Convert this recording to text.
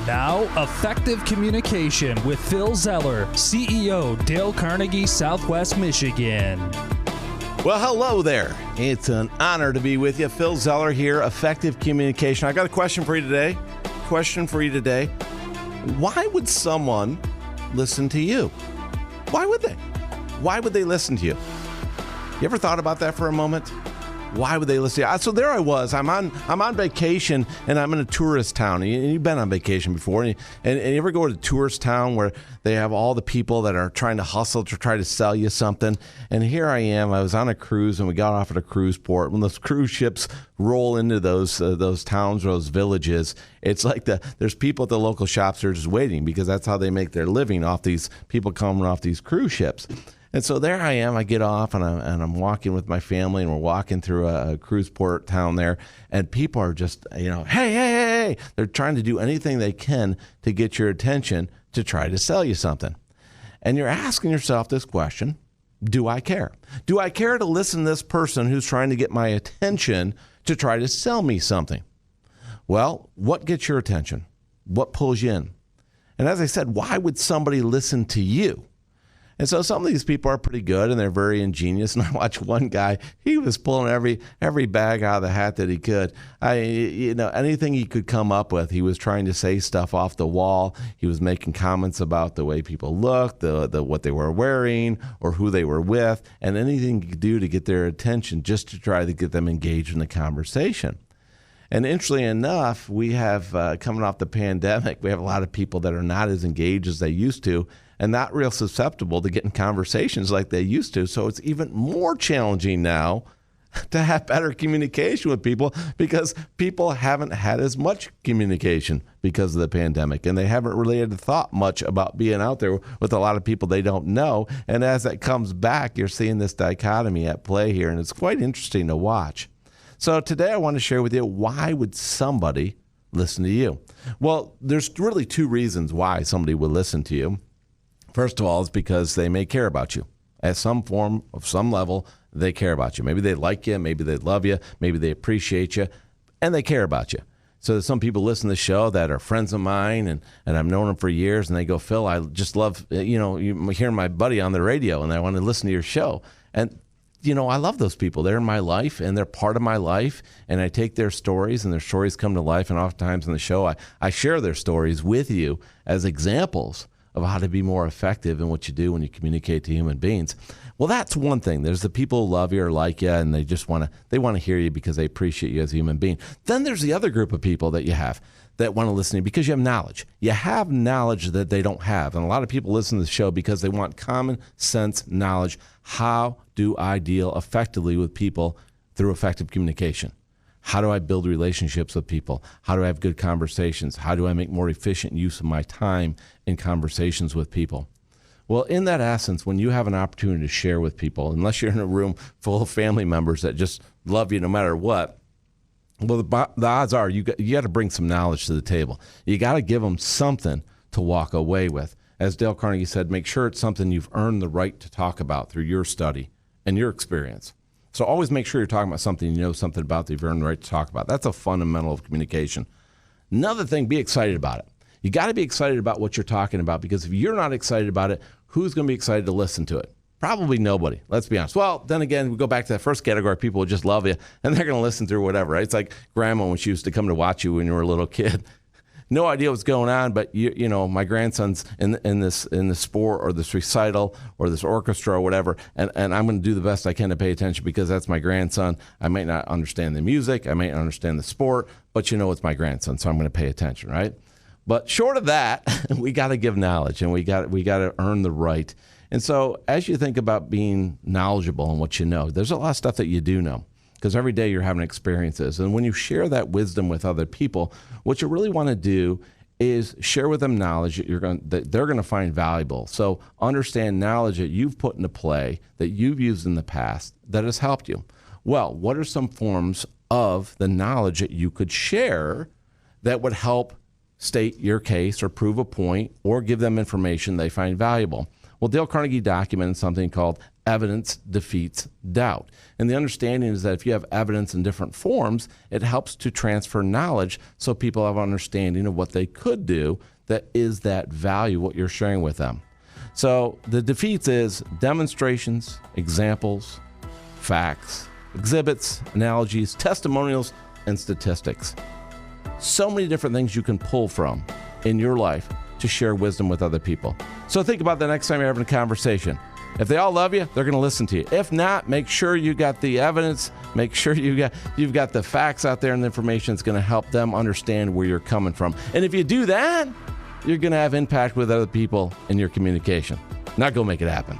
Now, Effective Communication with Phil Zeller, CEO, Dale Carnegie, Southwest Michigan. Well, hello there. It's an honor to be with you. Phil Zeller here, Effective Communication. I got a question for you today. Why would someone listen to you? Why would they? Why would they listen to you? You ever thought about that for a moment? Why would they listen to you? So there I was. I'm on vacation, and I'm in a tourist town. You've been on vacation before, and you ever go to a tourist town where they have all the people that are trying to hustle to try to sell you something? And here I am. I was on a cruise, and we got off at a cruise port. When those cruise ships roll into those towns or those villages, it's like there's people at the local shops that are just waiting because that's how they make their living, off these people coming off these cruise ships. And so there I am. I get off, and I'm walking with my family, and we're walking through a cruise port town there, and people are just, hey. They're trying to do anything they can to get your attention to try to sell you something. And you're asking yourself this question: do I care? Do I care to listen to this person who's trying to get my attention to try to sell me something? Well, what gets your attention? What pulls you in? And as I said, why would somebody listen to you? And so some of these people are pretty good, and they're very ingenious. And I watched one guy; he was pulling every bag out of the hat that he could. Anything he could come up with, he was trying to say stuff off the wall. He was making comments about the way people looked, what they were wearing, or who they were with, and anything he could do to get their attention, just to try to get them engaged in the conversation. And interestingly enough, we have, coming off the pandemic, we have a lot of people that are not as engaged as they used to, and not real susceptible to getting conversations like they used to. So it's even more challenging now to have better communication with people, because people haven't had as much communication because of the pandemic, and they haven't really had thought much about being out there with a lot of people they don't know. And as that comes back, you're seeing this dichotomy at play here, and it's quite interesting to watch. So today I want to share with you, why would somebody listen to you? Well, there's really two reasons why somebody would listen to you. First of all, it's because they may care about you. At some form, of some level, they care about you. Maybe they like you, maybe they love you, maybe they appreciate you, and they care about you. So there's some people listen to the show that are friends of mine, and I've known them for years, and they go, Phil, I just love, hearing my buddy on the radio, and I want to listen to your show. And I love those people. They're in my life, and they're part of my life, and I take their stories, and their stories come to life, and oftentimes in the show, I share their stories with you as examples of how to be more effective in what you do when you communicate to human beings. Well, that's one thing. There's the people who love you or like you, and they just want to hear you because they appreciate you as a human being. Then there's the other group of people that you have that want to listen to you because you have knowledge. You have knowledge that they don't have. And a lot of people listen to the show because they want common sense knowledge. How do I deal effectively with people through effective communication? How do I build relationships with people? How do I have good conversations? How do I make more efficient use of my time in conversations with people? Well, in that essence, when you have an opportunity to share with people, unless you're in a room full of family members that just love you no matter what, well, the odds are you got to bring some knowledge to the table. You got to give them something to walk away with. As Dale Carnegie said, make sure it's something you've earned the right to talk about through your study and your experience. So always make sure you're talking about something you know something about that you've earned the right to talk about. That's a fundamental of communication. Another thing, be excited about it. You got to be excited about what you're talking about, because if you're not excited about it, who's going to be excited to listen to it? Probably nobody. Let's be honest. Well, then again, we go back to that first category. People will just love you, and they're going to listen through whatever, right? It's like grandma when she used to come to watch you when you were a little kid. No idea what's going on, but my grandson's in the sport or this recital or this orchestra or whatever, and I'm going to do the best I can to pay attention because that's my grandson. I might not understand the music, I might not understand the sport, but it's my grandson, so I'm going to pay attention, right? But short of that, we got to give knowledge, and we got to earn the right. And so as you think about being knowledgeable in what you know, there's a lot of stuff that you do know, because every day you're having experiences. And when you share that wisdom with other people, what you really want to do is share with them knowledge that they're going to find valuable. So understand knowledge that you've put into play, that you've used in the past, that has helped you. Well, what are some forms of the knowledge that you could share that would help state your case or prove a point or give them information they find valuable? Well, Dale Carnegie documented something called evidence defeats doubt. And the understanding is that if you have evidence in different forms, it helps to transfer knowledge so people have an understanding of what they could do that is that value, what you're sharing with them. So the defeats is demonstrations, examples, facts, exhibits, analogies, testimonials, and statistics. So many different things you can pull from in your life to share wisdom with other people. So think about the next time you're having a conversation. If they all love you, they're going to listen to you. If not, make sure you got the evidence. Make sure you've got the facts out there and the information that's going to help them understand where you're coming from. And if you do that, you're going to have impact with other people in your communication. Now go make it happen.